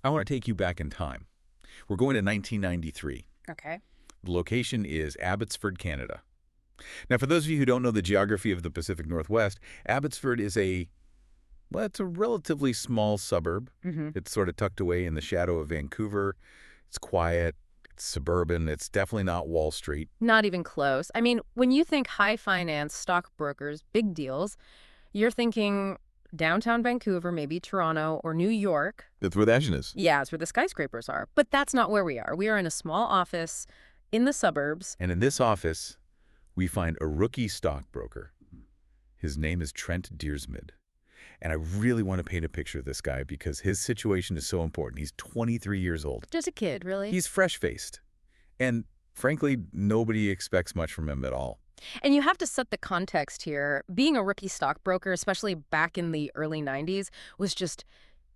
I want to take you back in time. We're going to 1993. Okay. The location is Abbotsford, Canada. Now, for those of you who don't know the geography of the Pacific Northwest, Abbotsford is it's a relatively small suburb. It's sort of tucked away in the shadow of Vancouver. It's quiet. It's suburban. It's definitely not Wall Street. Not even close. I mean, when you think high finance, stockbrokers, big deals, you're thinking downtown Vancouver, maybe Toronto or New York. That's where the action is. Yeah, it's where the skyscrapers are. But that's not where we are. We are in a small office in the suburbs. And in this office, we find a rookie stockbroker. His name is Trent Dyrsmid. And I really want to paint a picture of this guy because his situation is so important. He's 23 years old. Just a kid, really. He's fresh-faced. And frankly, nobody expects much from him at all. And you have to set the context here. Being a rookie stockbroker, especially back in the early 90s,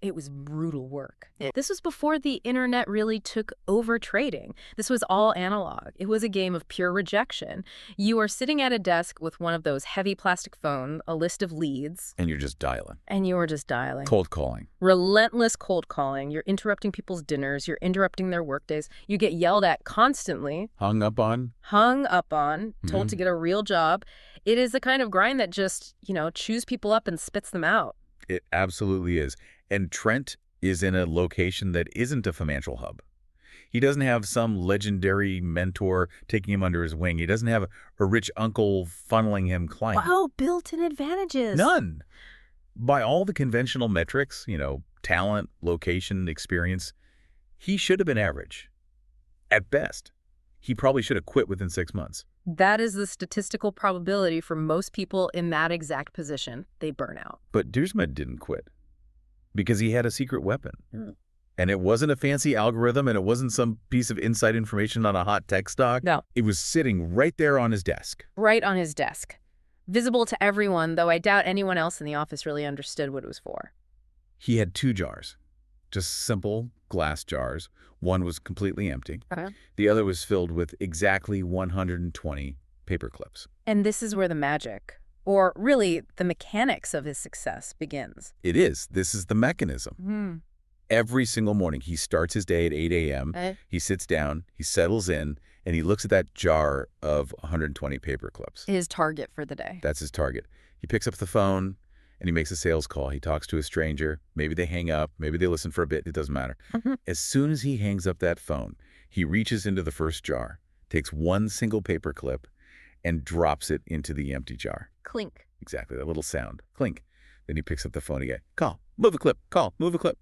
it was brutal work. This was before the internet really took over trading. This was all analog. It was a game of pure rejection. You are sitting at a desk with one of those heavy plastic phones, a list of leads. And you're just dialing. And you are just dialing. Cold calling. Relentless cold calling. You're interrupting people's dinners. You're interrupting their workdays. You get yelled at constantly. Hung up on. Told to get a real job. It is the kind of grind that just, chews people up and spits them out. It absolutely is. And Trent is in a location that isn't a financial hub. He doesn't have some legendary mentor taking him under his wing. He doesn't have a rich uncle funneling him clients. Wow, built-in advantages. None. By all the conventional metrics, talent, location, experience, he should have been average. At best, he probably should have quit within 6 months. That is the statistical probability for most people in that exact position. They burn out. But Dyrsmid didn't quit because he had a secret weapon. And it wasn't a fancy algorithm, and it wasn't some piece of inside information on a hot tech stock. No. It was sitting right there on his desk. Right on his desk. Visible to everyone, though I doubt anyone else in the office really understood what it was for. He had 2 jars, just simple glass jars. One was completely empty. The other was filled with exactly 120 paper clips. And this is where the magic, or really the mechanics of his success begins. It is. This is the mechanism. Every single morning, he starts his day at 8 a.m. He sits down, he settles in, and he looks at that jar of 120 paper clips. His target for the day. That's his target. He picks up the phone, and he makes a sales call. He talks to a stranger. Maybe they hang up. Maybe they listen for a bit. It doesn't matter. As soon as he hangs up that phone, he reaches into the first jar, takes one single paper clip, and drops it into the empty jar. Clink. Exactly, that little sound. Clink. Then he picks up the phone again. Call. Move a clip. Call. Move a clip.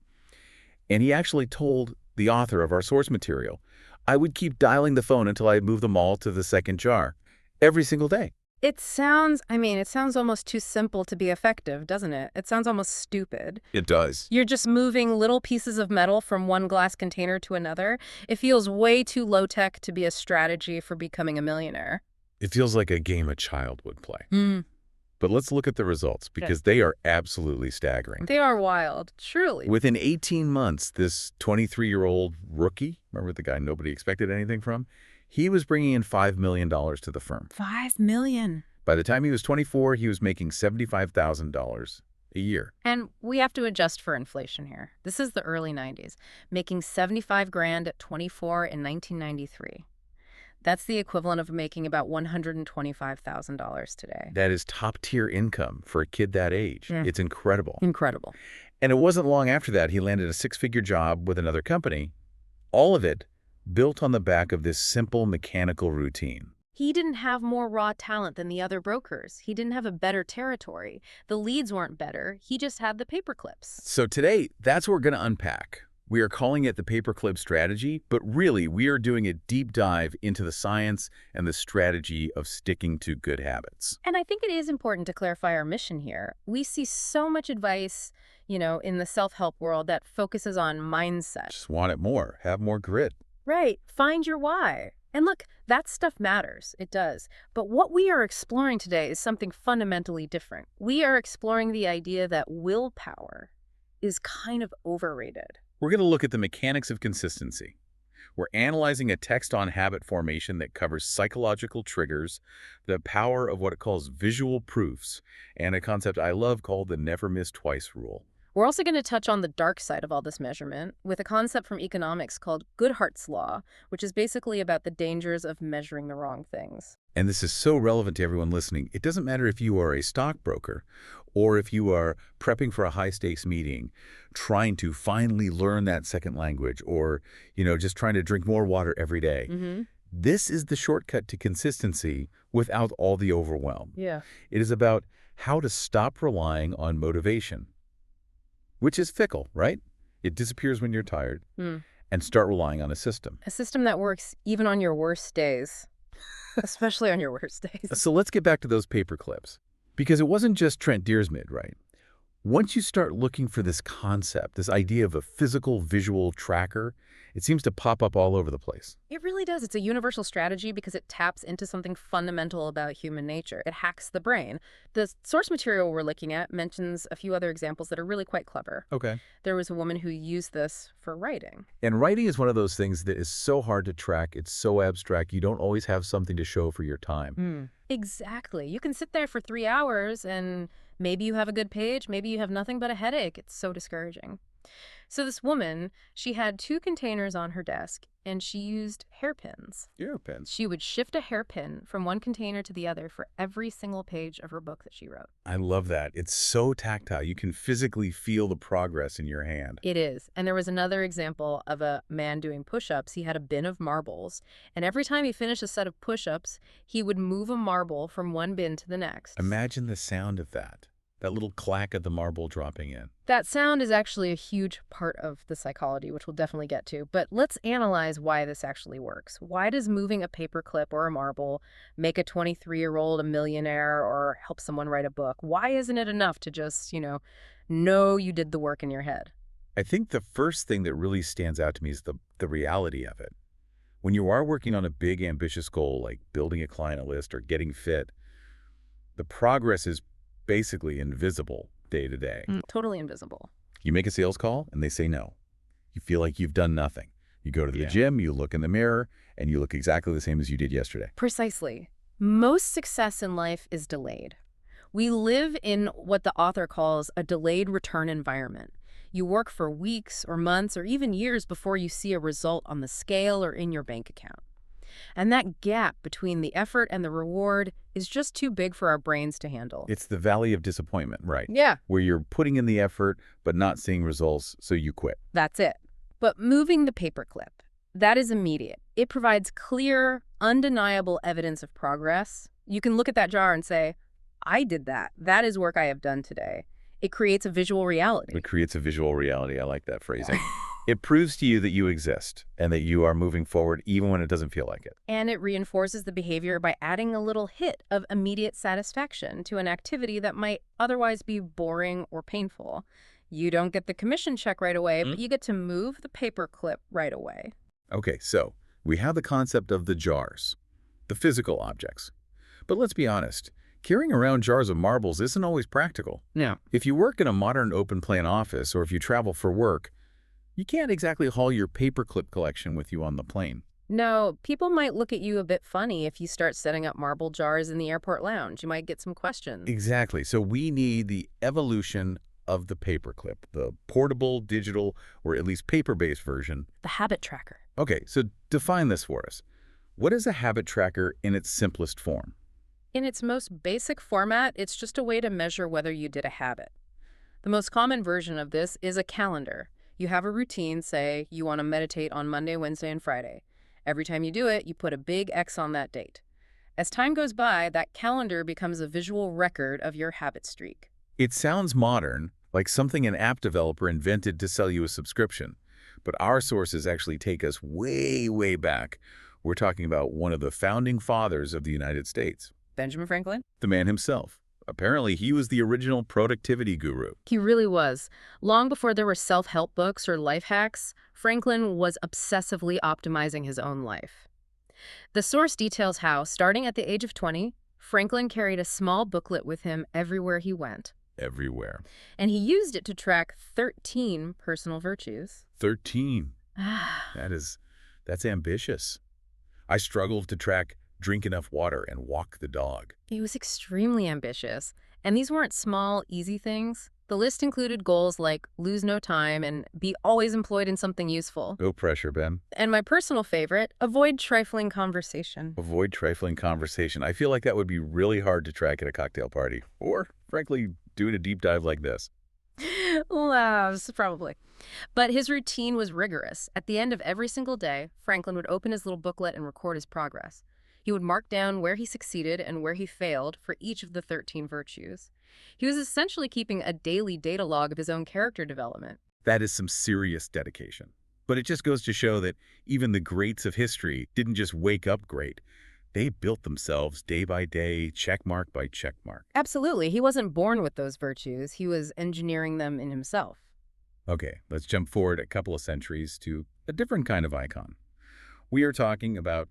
And he actually told the author of our source material, I would keep dialing the phone until I moved them all to the second jar. Every single day. It sounds almost too simple to be effective, doesn't it? It sounds almost stupid. It does. You're just moving little pieces of metal from one glass container to another. It feels way too low-tech to be a strategy for becoming a millionaire. It feels like a game a child would play. But let's look at the results because they are absolutely staggering. They are wild, truly. Within 18 months, this 23-year-old rookie, remember the guy nobody expected anything from, he was bringing in $5 million to the firm. $5 million. By the time he was 24, he was making $75,000 a year. And we have to adjust for inflation here. This is the early 90s, making $75,000 at 24 in 1993. That's the equivalent of making about $125,000 today. That is top-tier income for a kid that age. It's incredible. Incredible. And it wasn't long after that he landed a 6-figure job with another company. All of it built on the back of this simple mechanical routine. He didn't have more raw talent than the other brokers. He didn't have a better territory. The leads weren't better. He just had the paper clips. So today, that's what we're going to unpack. We are calling it the paperclip strategy, but really we are doing a deep dive into the science and the strategy of sticking to good habits. And I think it is important to clarify our mission here. We see so much advice, in the self-help world that focuses on mindset. Just want it more, have more grit. Right. Find your why. And look, that stuff matters. It does. But what we are exploring today is something fundamentally different. We are exploring the idea that willpower is kind of overrated. We're going to look at the mechanics of consistency. We're analyzing a text on habit formation that covers psychological triggers, the power of what it calls visual proofs, and a concept I love called the never miss twice rule. We're also going to touch on the dark side of all this measurement with a concept from economics called Goodhart's Law, which is basically about the dangers of measuring the wrong things. And this is so relevant to everyone listening. It doesn't matter if you are a stockbroker or if you are prepping for a high-stakes meeting, trying to finally learn that second language, or, just trying to drink more water every day. This is the shortcut to consistency without all the overwhelm. Yeah. It is about how to stop relying on motivation, which is fickle, right? It disappears when you're tired, and start relying on a system. A system that works even on your worst days, especially on your worst days. So let's get back to those paper clips, because it wasn't just Trent Dyrsmid, right? Once you start looking for this concept, this idea of a physical visual tracker, it seems to pop up all over the place. It really does. It's a universal strategy because it taps into something fundamental about human nature. It hacks the brain. The source material we're looking at mentions a few other examples that are really quite clever. Okay. There was a woman who used this for writing. And writing is one of those things that is so hard to track. It's so abstract. You don't always have something to show for your time. Exactly. You can sit there for 3 hours and maybe you have a good page, maybe you have nothing but a headache. It's so discouraging. So this woman, she had 2 containers on her desk, and she used hairpins. Hairpins. She would shift a hairpin from one container to the other for every single page of her book that she wrote. I love that. It's so tactile. You can physically feel the progress in your hand. It is. And there was another example of a man doing push-ups. He had a bin of marbles, and every time he finished a set of push-ups, he would move a marble from one bin to the next. Imagine the sound of that little clack of the marble dropping in. That sound is actually a huge part of the psychology, which we'll definitely get to. But let's analyze why this actually works. Why does moving a paperclip or a marble make a 23-year-old a millionaire or help someone write a book? Why isn't it enough to just, know you did the work in your head? I think the first thing that really stands out to me is the reality of it. When you are working on a big, ambitious goal, like building a client list or getting fit, the progress is basically invisible day to day. Totally invisible. You make a sales call and they say no. You feel like you've done nothing. You go to the gym, you look in the mirror, and you look exactly the same as you did yesterday. Precisely. Most success in life is delayed. We live in what the author calls a delayed return environment. You work for weeks or months or even years before you see a result on the scale or in your bank account. And that gap between the effort and the reward is just too big for our brains to handle. It's the valley of disappointment, right? Yeah. Where you're putting in the effort but not seeing results, so you quit. That's it. But moving the paperclip, that is immediate. It provides clear, undeniable evidence of progress. You can look at that jar and say, I did that. That is work I have done today. It creates a visual reality. It creates a visual reality. I like that phrasing. It proves to you that you exist and that you are moving forward even when it doesn't feel like it. And it reinforces the behavior by adding a little hit of immediate satisfaction to an activity that might otherwise be boring or painful. You don't get the commission check right away, but you get to move the paperclip right away. Okay, so we have the concept of the jars, the physical objects. But let's be honest, carrying around jars of marbles isn't always practical. Yeah. If you work in a modern open-plan office or if you travel for work, you can't exactly haul your paperclip collection with you on the plane. No, people might look at you a bit funny if you start setting up marble jars in the airport lounge. You might get some questions. Exactly. So we need the evolution of the paperclip, the portable, digital, or at least paper-based version. The habit tracker. Okay, so define this for us. What is a habit tracker in its simplest form? In its most basic format, it's just a way to measure whether you did a habit. The most common version of this is a calendar. You have a routine, say you want to meditate on Monday, Wednesday, and Friday. Every time you do it, you put a big X on that date. As time goes by, that calendar becomes a visual record of your habit streak. It sounds modern, like something an app developer invented to sell you a subscription. But our sources actually take us way, way back. We're talking about one of the founding fathers of the United States. Benjamin Franklin? The man himself. Apparently, he was the original productivity guru. He really was. Long before there were self-help books or life hacks, Franklin was obsessively optimizing his own life. The source details how, starting at the age of 20, Franklin carried a small booklet with him everywhere he went. Everywhere. And he used it to track 13 personal virtues. 13. That's ambitious. I struggled to track drink enough water and walk the dog. He was extremely ambitious. And these weren't small, easy things. The list included goals like lose no time and be always employed in something useful. No pressure, Ben. And my personal favorite, avoid trifling conversation. Avoid trifling conversation. I feel like that would be really hard to track at a cocktail party. Or, frankly, doing a deep dive like this. Laughs, probably. But his routine was rigorous. At the end of every single day, Franklin would open his little booklet and record his progress. He would mark down where he succeeded and where he failed for each of the 13 virtues. He was essentially keeping a daily data log of his own character development. That is some serious dedication. But it just goes to show that even the greats of history didn't just wake up great. They built themselves day by day, check mark by check mark. Absolutely. He wasn't born with those virtues. He was engineering them in himself. Okay, let's jump forward a couple of centuries to a different kind of icon. We are talking about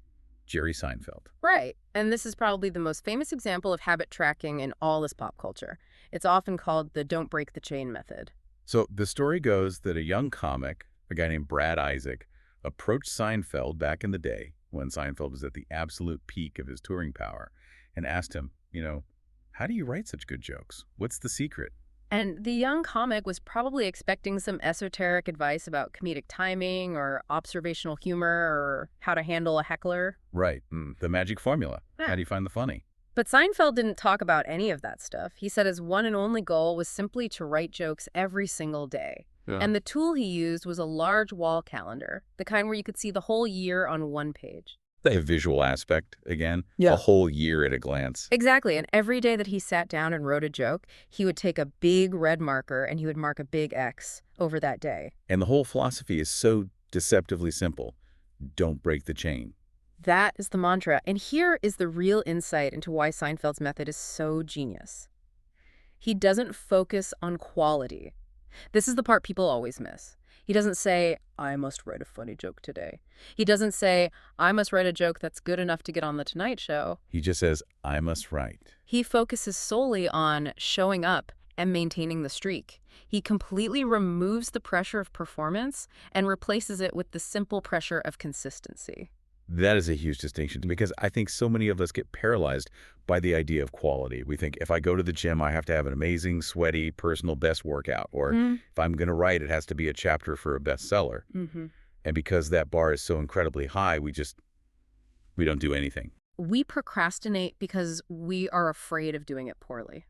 Jerry Seinfeld. Right. And this is probably the most famous example of habit tracking in all this pop culture. It's often called the don't break the chain method. So the story goes that a young comic, a guy named Brad Isaac, approached Seinfeld back in the day when Seinfeld was at the absolute peak of his touring power and asked him, how do you write such good jokes? What's the secret? And the young comic was probably expecting some esoteric advice about comedic timing or observational humor or how to handle a heckler. Right. The magic formula. Yeah. How do you find the funny? But Seinfeld didn't talk about any of that stuff. He said his one and only goal was simply to write jokes every single day. Yeah. And the tool he used was a large wall calendar, the kind where you could see the whole year on one page. The visual aspect, again, Yeah. a whole year at a glance. Exactly. And every day that he sat down and wrote a joke, he would take a big red marker and he would mark a big X over that day. And the whole philosophy is so deceptively simple. Don't break the chain. That is the mantra. And here is the real insight into why Seinfeld's method is so genius. He doesn't focus on quality. This is the part people always miss. He doesn't say, I must write a funny joke today. He doesn't say, I must write a joke that's good enough to get on The Tonight Show. He just says, I must write. He focuses solely on showing up and maintaining the streak. He completely removes the pressure of performance and replaces it with the simple pressure of consistency. That is a huge distinction because I think so many of us get paralyzed by the idea of quality. We think if I go to the gym, I have to have an amazing, sweaty, personal best workout. Or if I'm going to write, it has to be a chapter for a bestseller. And because that bar is so incredibly high, we don't do anything. We procrastinate because we are afraid of doing it poorly.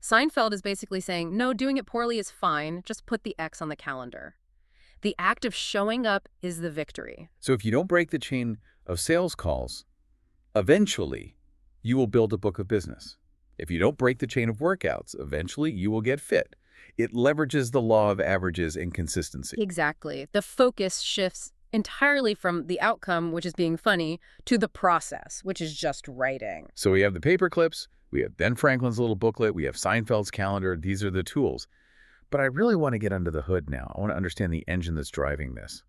Seinfeld is basically saying, no, doing it poorly is fine. Just put the X on the calendar. The act of showing up is the victory. So if you don't break the chain of sales calls, eventually you will build a book of business. If you don't break the chain of workouts, eventually you will get fit. It leverages the law of averages and consistency. Exactly. The focus shifts entirely from the outcome, which is being funny, to the process, which is just writing. So we have the paper clips, we have Ben Franklin's little booklet, we have Seinfeld's calendar. These are the tools. But I really want to get under the hood now. I want to understand the engine that's driving this.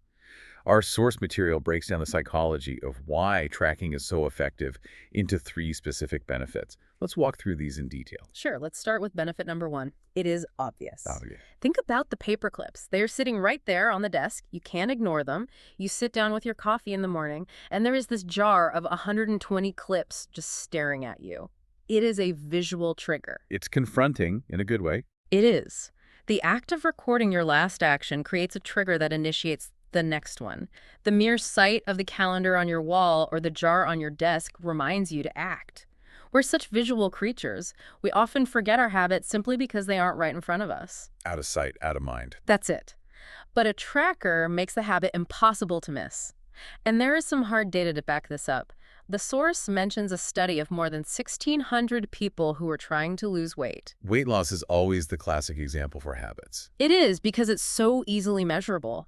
Our source material breaks down the psychology of why tracking is so effective into 3 specific benefits. Let's walk through these in detail. Sure, let's start with benefit number 1. It is obvious. Obvious. Think about the paper clips. They're sitting right there on the desk. You can't ignore them. You sit down with your coffee in the morning, and there is this jar of 120 clips just staring at you. It is a visual trigger. It's confronting in a good way. It is. The act of recording your last action creates a trigger that initiates the next one. The mere sight of the calendar on your wall or the jar on your desk reminds you to act. We're such visual creatures. We often forget our habits simply because they aren't right in front of us. Out of sight, out of mind. That's it. But a tracker makes the habit impossible to miss. And there is some hard data to back this up. The source mentions a study of more than 1,600 people who were trying to lose weight. Weight loss is always the classic example for habits. It is because it's so easily measurable.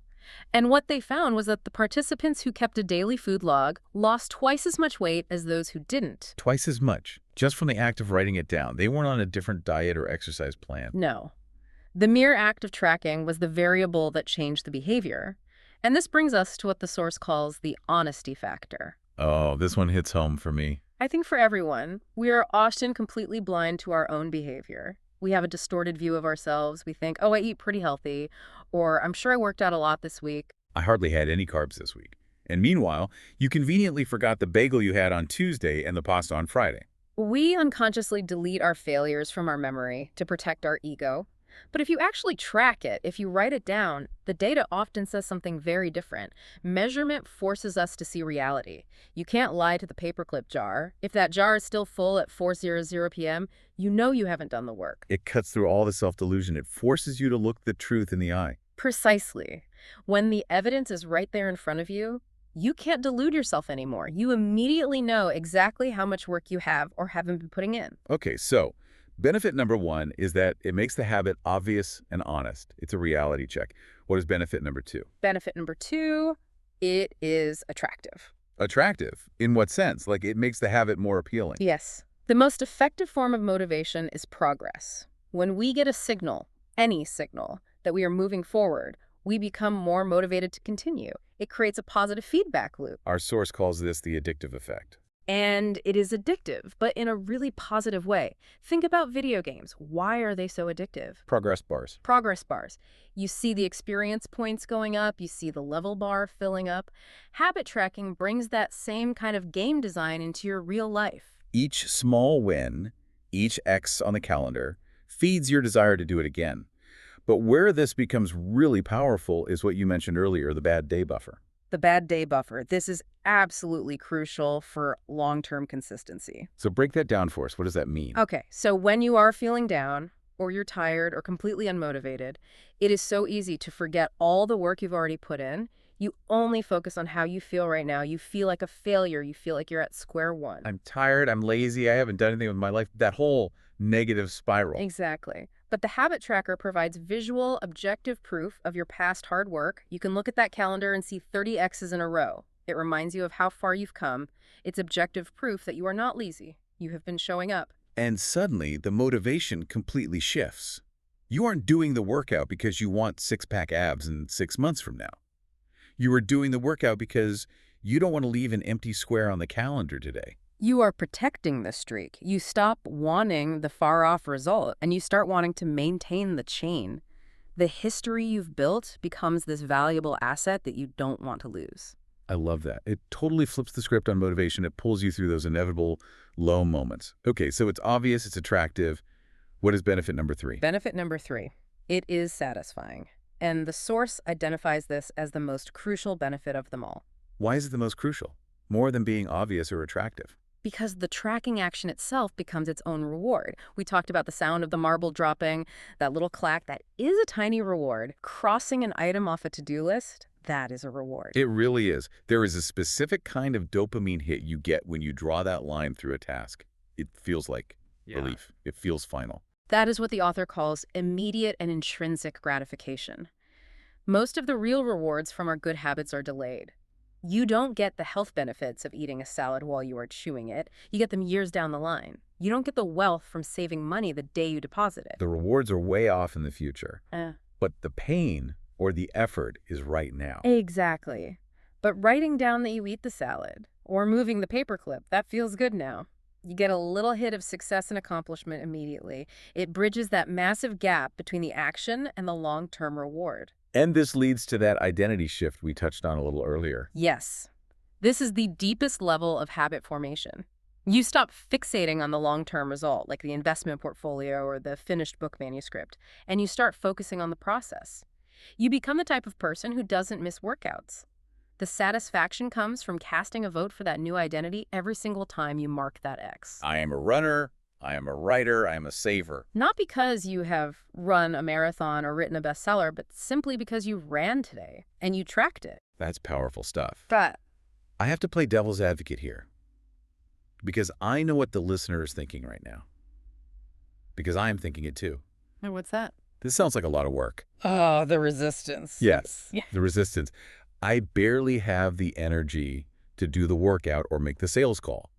And what they found was that the participants who kept a daily food log lost twice as much weight as those who didn't. Twice as much, just from the act of writing it down. They weren't on a different diet or exercise plan. No. The mere act of tracking was the variable that changed the behavior. And this brings us to what the source calls the honesty factor. Oh, this one hits home for me. I think for everyone, we are often completely blind to our own behavior. We have a distorted view of ourselves. We think, oh, I eat pretty healthy, or I'm sure I worked out a lot this week. I hardly had any carbs this week. And meanwhile, you conveniently forgot the bagel you had on Tuesday and the pasta on Friday. We unconsciously delete our failures from our memory to protect our ego. But if you actually track it, if you write it down, the data often says something very different. Measurement forces us to see reality. You can't lie to the paperclip jar. If that jar is still full at 4:00 p.m., you know you haven't done the work. It cuts through all the self-delusion. It forces you to look the truth in the eye. Precisely. When the evidence is right there in front of you, you can't delude yourself anymore. You immediately know exactly how much work you have or haven't been putting in. Okay, so benefit number one is that it makes the habit obvious and honest. It's a reality check. What is benefit number two? Benefit number two, it is attractive. Attractive? In what sense? Like it makes the habit more appealing. Yes. The most effective form of motivation is progress. When we get a signal, any signal, that we are moving forward, we become more motivated to continue. It creates a positive feedback loop. Our source calls this the addictive effect. And it is addictive, but in a really positive way. Think about video games. Why are they so addictive? Progress bars. Progress bars. You see the experience points going up, you see the level bar filling up. Habit tracking brings that same kind of game design into your real life. Each small win, each X on the calendar, feeds your desire to do it again. But where this becomes really powerful is what you mentioned earlier, the bad day buffer. The bad day buffer. This is absolutely crucial for long-term consistency. So break that down for us. What does that mean? Okay, so when you are feeling down, or you're tired, or completely unmotivated, it is so easy to forget all the work you've already put in. You only focus on how you feel right now. You feel like a failure. You feel like you're at square one. I'm tired. I'm lazy. I haven't done anything with my life. That whole negative spiral. Exactly. But the habit tracker provides visual, objective proof of your past hard work. You can look at that calendar and see 30 X's in a row. It reminds you of how far you've come. It's objective proof that you are not lazy. You have been showing up. And suddenly, the motivation completely shifts. You aren't doing the workout because you want six-pack abs in 6 months from now. You are doing the workout because you don't want to leave an empty square on the calendar today. You are protecting the streak. You stop wanting the far-off result, and you start wanting to maintain the chain. The history you've built becomes this valuable asset that you don't want to lose. I love that. It totally flips the script on motivation. It pulls you through those inevitable low moments. Okay, so it's obvious, it's attractive. What is benefit number three? Benefit number three, it is satisfying. And the source identifies this as the most crucial benefit of them all. Why is it the most crucial? More than being obvious or attractive. Because the tracking action itself becomes its own reward. We talked about the sound of the marble dropping, that little clack. That is a tiny reward. Crossing an item off a to-do list, that is a reward. It really is. There is a specific kind of dopamine hit you get when you draw that line through a task. It feels like relief. It feels final. That is what the author calls immediate and intrinsic gratification. Most of the real rewards from our good habits are delayed. You don't get the health benefits of eating a salad while you are chewing it. You get them years down the line. You don't get the wealth from saving money the day you deposit it. The rewards are way off in the future. But the pain or the effort is right now. Exactly. But writing down that you eat the salad or moving the paperclip, that feels good now. You get a little hit of success and accomplishment immediately. It bridges that massive gap between the action and the long-term reward. And this leads to that identity shift we touched on a little earlier. Yes. This is the deepest level of habit formation. You stop fixating on the long-term result, like the investment portfolio or the finished book manuscript, and you start focusing on the process. You become the type of person who doesn't miss workouts. The satisfaction comes from casting a vote for that new identity every single time you mark that X. I am a runner. I am a writer. I am a saver. Not because you have run a marathon or written a bestseller, but simply because you ran today and you tracked it. That's powerful stuff. But I have to play devil's advocate here because I know what the listener is thinking right now. Because I am thinking it too. and what's that? This sounds like a lot of work. Oh, the resistance. Yes, Yeah. the resistance. I barely have the energy to do the workout or make the sales call.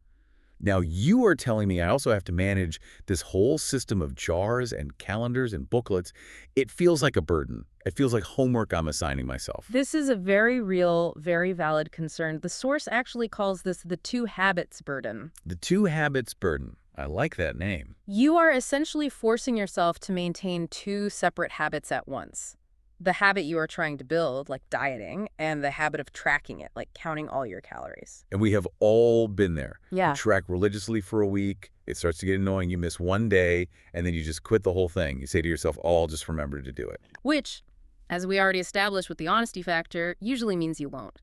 Now, you are telling me I also have to manage this whole system of jars and calendars and booklets. It feels like a burden. It feels like homework I'm assigning myself. This is a very real, very valid concern. The source actually calls this the two habits burden. The two habits burden. I like that name. You are essentially forcing yourself to maintain two separate habits at once. the habit you are trying to build, like dieting, and the habit of tracking it, like counting all your calories. And we have all been there. You Yeah. track religiously for a week, it starts to get annoying, you miss one day, and then you just quit the whole thing. You say to yourself, oh, I'll just remember to do it. Which, as we already established with the honesty factor, usually means you won't.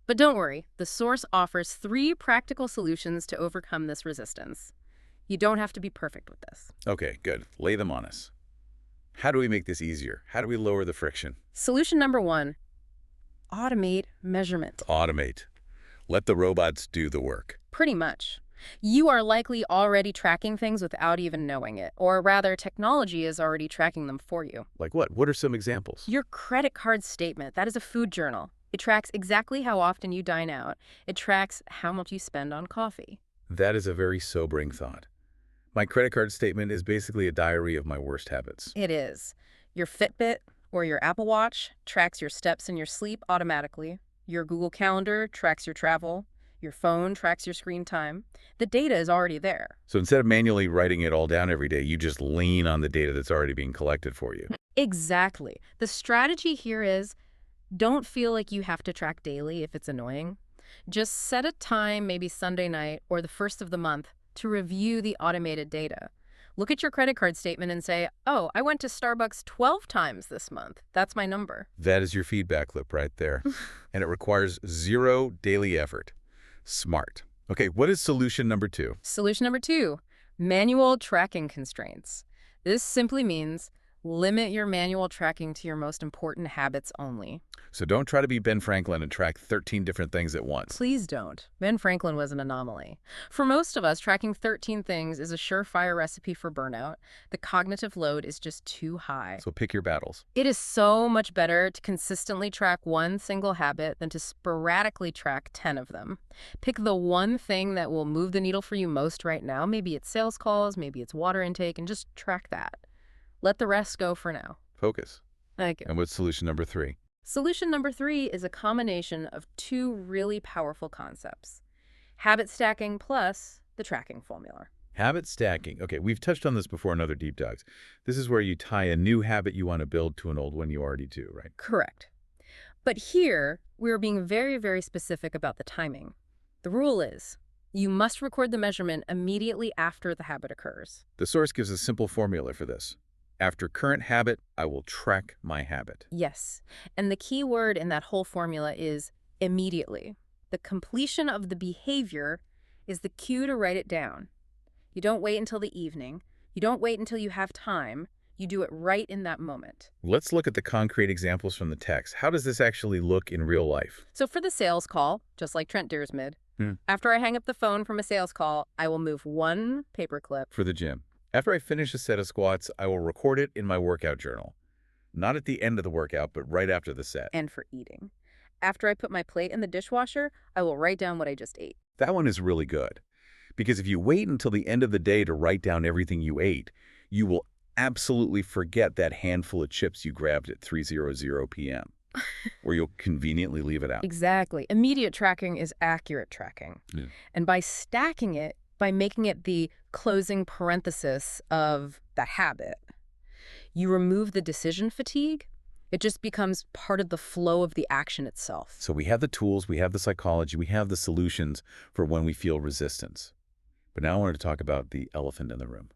But don't worry, the source offers 3 practical solutions to overcome this resistance. You don't have to be perfect with this. Okay, good. Lay them on us. How do we make this easier? How do we lower the friction? Solution number 1, automate measurement. Automate. Let the robots do the work. Pretty much. You are likely already tracking things without even knowing it, or rather, technology is already tracking them for you. Like what? What are some examples? Your credit card statement, that is a food journal. It tracks exactly how often you dine out. It tracks how much you spend on coffee. That is a very sobering thought. My credit card statement is basically a diary of my worst habits. It is. Your Fitbit or your Apple Watch tracks your steps and your sleep automatically. Your Google Calendar tracks your travel. Your phone tracks your screen time. The data is already there. So instead of manually writing it all down every day, you just lean on the data that's already being collected for you. Exactly. The strategy here is don't feel like you have to track daily if it's annoying. Just set a time, maybe Sunday night or the first of the month, to review the automated data. Look at your credit card statement and say, oh, I went to Starbucks 12 times this month. That's my number. That is your feedback loop right there. And it requires 0 daily effort. Smart. Okay, what is solution number 2? Solution number 2, manual tracking constraints. This simply means limit your manual tracking to your most important habits only. So don't try to be Ben Franklin and track 13 different things at once. Please don't. Ben Franklin was an anomaly. For most of us, tracking 13 things is a surefire recipe for burnout. The cognitive load is just too high. So pick your battles. It is so much better to consistently track one single habit than to sporadically track 10 of them. Pick the one thing that will move the needle for you most right now. Maybe it's sales calls, maybe it's water intake, and just track that. Let the rest go for now. Focus. Thank you. And what's solution number 3? Solution number 3 is a combination of 2 really powerful concepts. Habit stacking plus the tracking formula. Habit stacking. Okay, we've touched on this before in other deep dives. This is where you tie a new habit you want to build to an old one you already do, right? Correct. But here, we're being very, very specific about the timing. The rule is, you must record the measurement immediately after the habit occurs. The source gives a simple formula for this. After current habit, I will track my habit. Yes. And the key word in that whole formula is immediately. The completion of the behavior is the cue to write it down. You don't wait until the evening. You don't wait until you have time. You do it right in that moment. Let's look at the concrete examples from the text. How does this actually look in real life? So for the sales call, just like Trent Dyrsmid, after I hang up the phone from a sales call, I will move one paperclip. For the gym. After I finish a set of squats, I will record it in my workout journal. Not at the end of the workout, but right after the set. And for eating. After I put my plate in the dishwasher, I will write down what I just ate. That one is really good. Because if you wait until the end of the day to write down everything you ate, you will absolutely forget that handful of chips you grabbed at 3:00 p.m. Or you'll conveniently leave it out. Exactly. Immediate tracking is accurate tracking. Yeah. And by stacking it, by making it the closing parenthesis of that habit, you remove the decision fatigue. It just becomes part of the flow of the action itself. So we have the tools, we have the psychology, we have the solutions for when we feel resistance. But now I wanted to talk about the elephant in the room,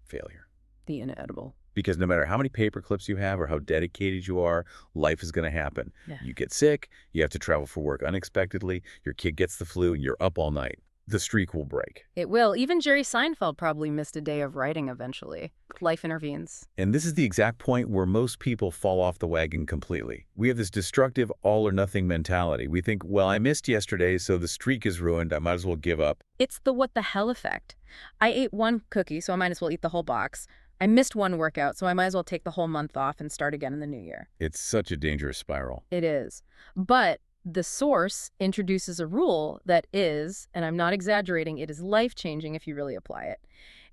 failure. The inevitable. Because no matter how many paper clips you have or how dedicated you are, life is going to happen. Yeah. You get sick, you have to travel for work unexpectedly, your kid gets the flu, and you're up all night. The streak will break. It will. Even Jerry Seinfeld probably missed a day of writing eventually. Life intervenes. And this is the exact point where most people fall off the wagon completely. We have this destructive all-or-nothing mentality. We think, well, I missed yesterday, so the streak is ruined. I might as well give up. It's the what the hell effect. I ate one cookie, so I might as well eat the whole box. I missed one workout, so I might as well take the whole month off and start again in the new year. It's such a dangerous spiral. It is. But the source introduces a rule that is, and I'm not exaggerating, it is life-changing if you really apply it.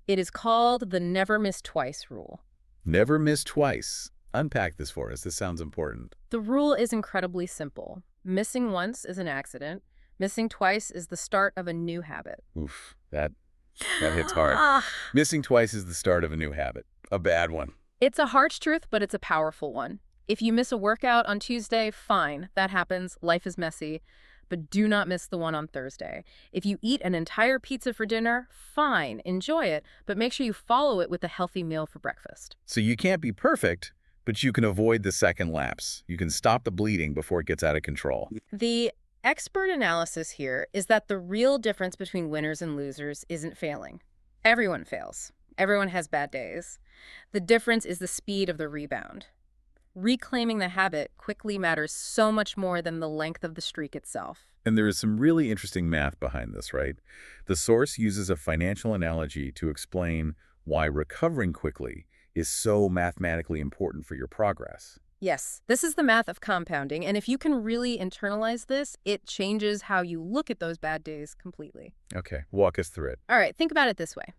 It is called the never miss twice rule. Never miss twice. Unpack this for us. This sounds important. The rule is incredibly simple. Missing once is an accident. Missing twice is the start of a new habit. Oof, that hits hard. Missing twice is the start of a new habit. A bad one. It's a harsh truth, but it's a powerful one. If you miss a workout on Tuesday, fine. That happens. Life is messy. But do not miss the one on Thursday. If you eat an entire pizza for dinner, fine. Enjoy it. But make sure you follow it with a healthy meal for breakfast. So you can't be perfect, but you can avoid the second lapse. You can stop the bleeding before it gets out of control. The expert analysis here is that the real difference between winners and losers isn't failing. Everyone fails. Everyone has bad days. The difference is the speed of the rebound. Reclaiming the habit quickly matters so much more than the length of the streak itself. And there is some really interesting math behind this, right? The source uses a financial analogy to explain why recovering quickly is so mathematically important for your progress. Yes, this is the math of compounding, and if you can really internalize this, it changes how you look at those bad days completely. Okay, walk us through it. All right, think about it this way.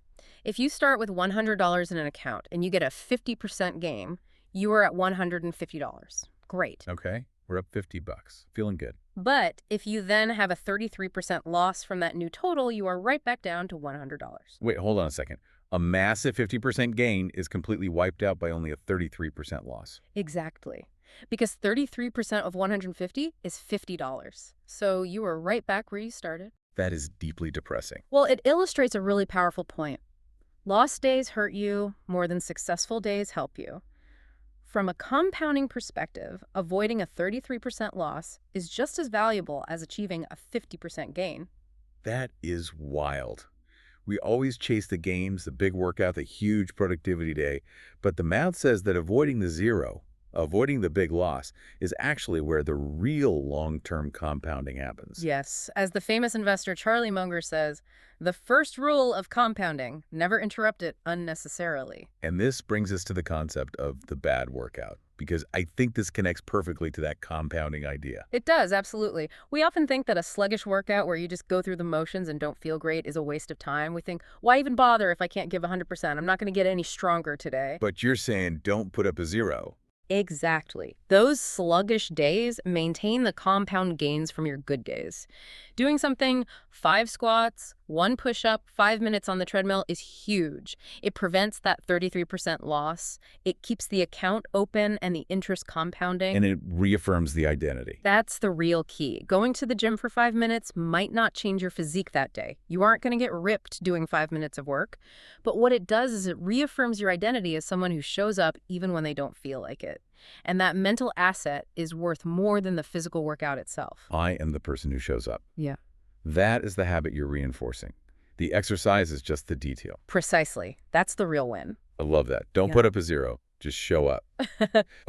If you start with $100 in an account and you get a 50% gain, you are at $150. Great. Okay, we're up $50. Feeling good. But if you then have a 33% loss from that new total, you are right back down to $100. Wait, hold on a second. A massive 50% gain is completely wiped out by only a 33% loss. Exactly. Because 33% of 150 is $50. So you are right back where you started. That is deeply depressing. Well, it illustrates a really powerful point. Lost days hurt you more than successful days help you. From a compounding perspective, avoiding a 33% loss is just as valuable as achieving a 50% gain. That is wild. We always chase the gains, the big workout, the huge productivity day, but the math says that avoiding the zero, avoiding the big loss, is actually where the real long-term compounding happens. Yes, as the famous investor Charlie Munger says, the first rule of compounding, never interrupt it unnecessarily. And this brings us to the concept of the bad workout, because I think this connects perfectly to that compounding idea. It does, absolutely. We often think that a sluggish workout where you just go through the motions and don't feel great is a waste of time. We think, why even bother if I can't give 100%? I'm not going to get any stronger today. But you're saying don't put up a zero. Exactly. Those sluggish days maintain the compound gains from your good days. Doing something, 5 squats, 1 push-up, 5 minutes on the treadmill is huge. It prevents that 33% loss. It keeps the account open and the interest compounding. And it reaffirms the identity. That's the real key. Going to the gym for 5 minutes might not change your physique that day. You aren't going to get ripped doing 5 minutes of work. But what it does is it reaffirms your identity as someone who shows up even when they don't feel like it. And that mental asset is worth more than the physical workout itself. I am the person who shows up. Yeah. That is the habit you're reinforcing. The exercise is just the detail. Precisely. That's the real win. I love that. Don't put up a zero. Just show up.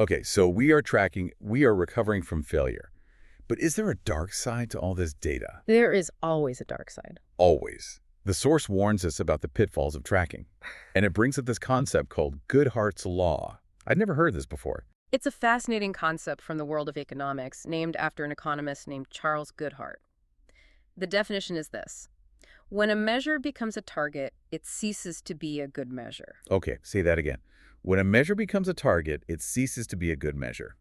Okay, so we are recovering from failure. But is there a dark side to all this data? There is always a dark side. Always. The source warns us about the pitfalls of tracking. And it brings up this concept called Goodhart's Law. I'd never heard this before. It's a fascinating concept from the world of economics, named after an economist named Charles Goodhart. The definition is this: when a measure becomes a target, it ceases to be a good measure. Okay, say that again. When a measure becomes a target, it ceases to be a good measure.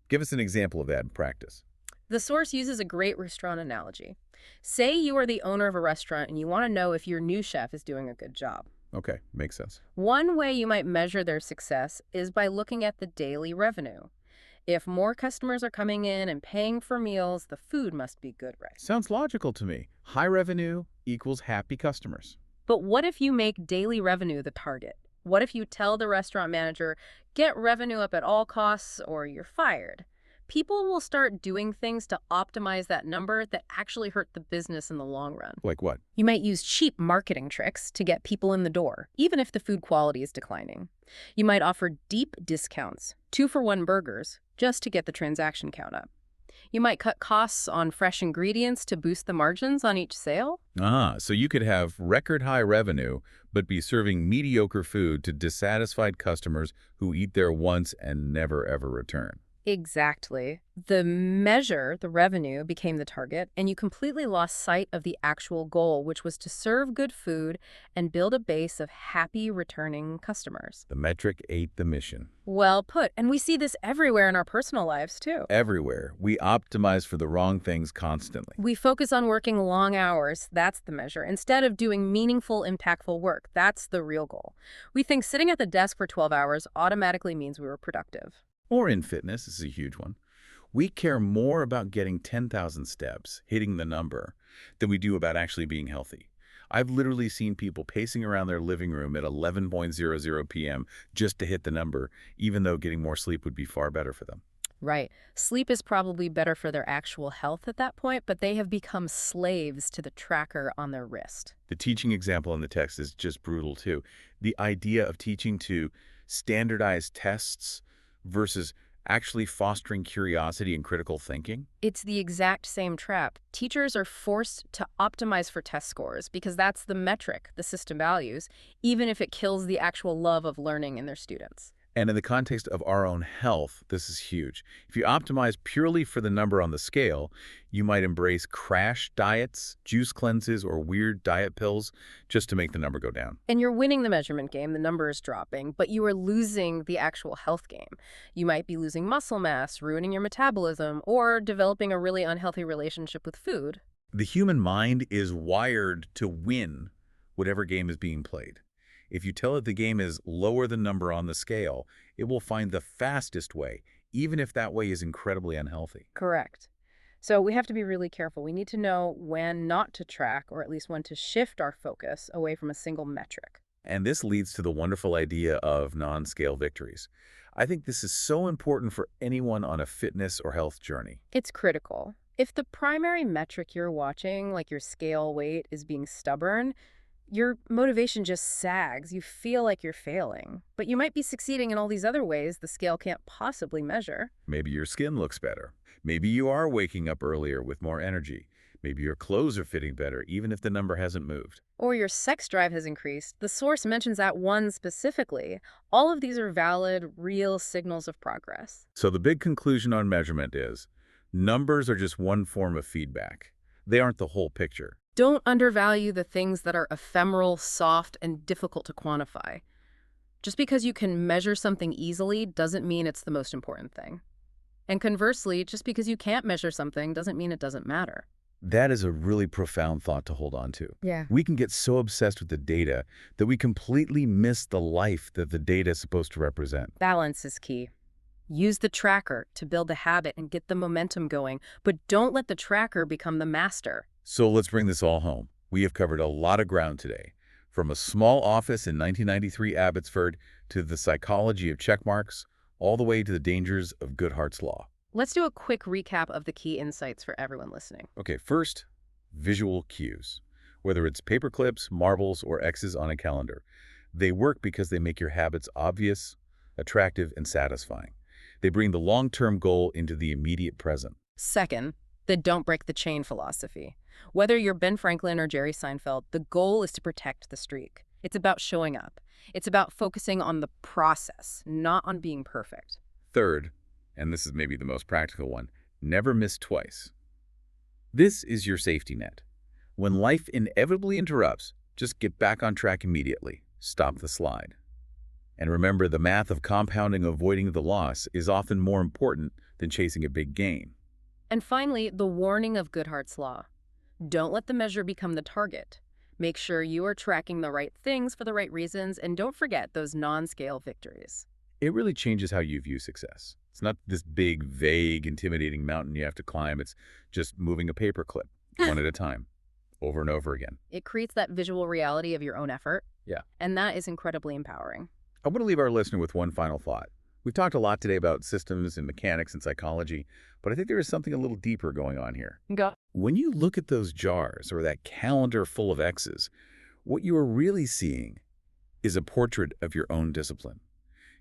Give us an example of that in practice. The source uses a great restaurant analogy. Say you are the owner of a restaurant and you want to know if your new chef is doing a good job. Okay, makes sense. One way you might measure their success is by looking at the daily revenue. If more customers are coming in and paying for meals, the food must be good, right? Sounds logical to me. High revenue equals happy customers. But what if you make daily revenue the target? What if you tell the restaurant manager, get revenue up at all costs or you're fired? People will start doing things to optimize that number that actually hurt the business in the long run. Like what? You might use cheap marketing tricks to get people in the door, even if the food quality is declining. You might offer deep discounts, 2-for-1 burgers, just to get the transaction count up. You might cut costs on fresh ingredients to boost the margins on each sale. So you could have record high revenue, but be serving mediocre food to dissatisfied customers who eat there once and never ever return. Exactly. The measure, the revenue, became the target, and you completely lost sight of the actual goal, which was to serve good food and build a base of happy, returning customers. The metric ate the mission. Well put. And we see this everywhere in our personal lives, too. Everywhere. We optimize for the wrong things constantly. We focus on working long hours. That's the measure. Instead of doing meaningful, impactful work. That's the real goal. We think sitting at the desk for 12 hours automatically means we were productive. Or in fitness, this is a huge one. We care more about getting 10,000 steps, hitting the number, than we do about actually being healthy. I've literally seen people pacing around their living room at 11:00 p.m. just to hit the number, even though getting more sleep would be far better for them. Right. Sleep is probably better for their actual health at that point, but they have become slaves to the tracker on their wrist. The teaching example in the text is just brutal, too. The idea of teaching to standardize tests versus actually fostering curiosity and critical thinking. It's the exact same trap. Teachers are forced to optimize for test scores because that's the metric the system values, even if it kills the actual love of learning in their students. And in the context of our own health, this is huge. If you optimize purely for the number on the scale, you might embrace crash diets, juice cleanses, or weird diet pills just to make the number go down. And you're winning the measurement game, the number is dropping, but you are losing the actual health game. You might be losing muscle mass, ruining your metabolism, or developing a really unhealthy relationship with food. The human mind is wired to win whatever game is being played. If you tell it the game is lower the number on the scale, it will find the fastest way, even if that way is incredibly unhealthy. Correct. So we have to be really careful. We need to know when not to track, or at least when to shift our focus away from a single metric. And this leads to the wonderful idea of non-scale victories. I think this is so important for anyone on a fitness or health journey. It's critical. If the primary metric you're watching, like your scale weight, is being stubborn, your motivation just sags. You feel like you're failing. But you might be succeeding in all these other ways the scale can't possibly measure. Maybe your skin looks better. Maybe you are waking up earlier with more energy. Maybe your clothes are fitting better, even if the number hasn't moved. Or your sex drive has increased. The source mentions that one specifically. All of these are valid, real signals of progress. So the big conclusion on measurement is, numbers are just one form of feedback. They aren't the whole picture. Don't undervalue the things that are ephemeral, soft, and difficult to quantify. Just because you can measure something easily doesn't mean it's the most important thing. And conversely, just because you can't measure something doesn't mean it doesn't matter. That is a really profound thought to hold on to. Yeah. We can get so obsessed with the data that we completely miss the life that the data is supposed to represent. Balance is key. Use the tracker to build a habit and get the momentum going, but don't let the tracker become the master. So let's bring this all home. We have covered a lot of ground today, from a small office in 1993 Abbotsford to the psychology of checkmarks, all the way to the dangers of Goodhart's Law. Let's do a quick recap of the key insights for everyone listening. Okay, first, visual cues. Whether it's paper clips, marbles, or X's on a calendar, they work because they make your habits obvious, attractive, and satisfying. They bring the long-term goal into the immediate present. Second, the don't break the chain philosophy. Whether you're Ben Franklin or Jerry Seinfeld, the goal is to protect the streak. It's about showing up. It's about focusing on the process, not on being perfect. Third, and this is maybe the most practical one, never miss twice. This is your safety net. When life inevitably interrupts, just get back on track immediately. Stop the slide. And remember, the math of compounding avoiding the loss is often more important than chasing a big gain. And finally, the warning of Goodhart's Law. Don't let the measure become the target. Make sure you are tracking the right things for the right reasons, and don't forget those non-scale victories. It really changes how you view success. It's not this big, vague, intimidating mountain you have to climb. It's just moving a paperclip one at a time, over and over again. It creates that visual reality of your own effort. Yeah. And that is incredibly empowering. I want to leave our listener with one final thought. We've talked a lot today about systems and mechanics and psychology, but I think there is something a little deeper going on here. Go. When you look at those jars or that calendar full of X's, what you are really seeing is a portrait of your own discipline.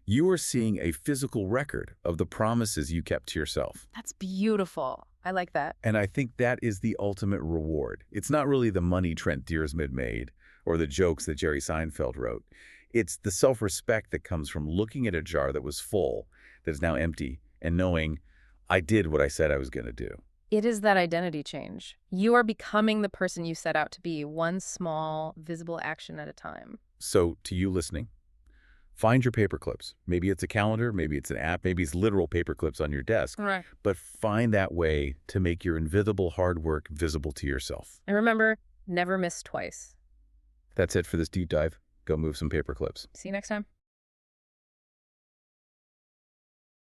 You are seeing a physical record of the promises you kept to yourself. That's beautiful. I like that. And I think that is the ultimate reward. It's not really the money Trent Dyrsmid made or the jokes that Jerry Seinfeld wrote. It's the self-respect that comes from looking at a jar that was full, that is now empty, and knowing I did what I said I was going to do. It is that identity change. You are becoming the person you set out to be, one small, visible action at a time. So, to you listening, find your paper clips. Maybe it's a calendar, maybe it's an app, maybe it's literal paper clips on your desk. Right. But find that way to make your invisible hard work visible to yourself. And remember, never miss twice. That's it for this deep dive. Go move some paper clips. See you next time.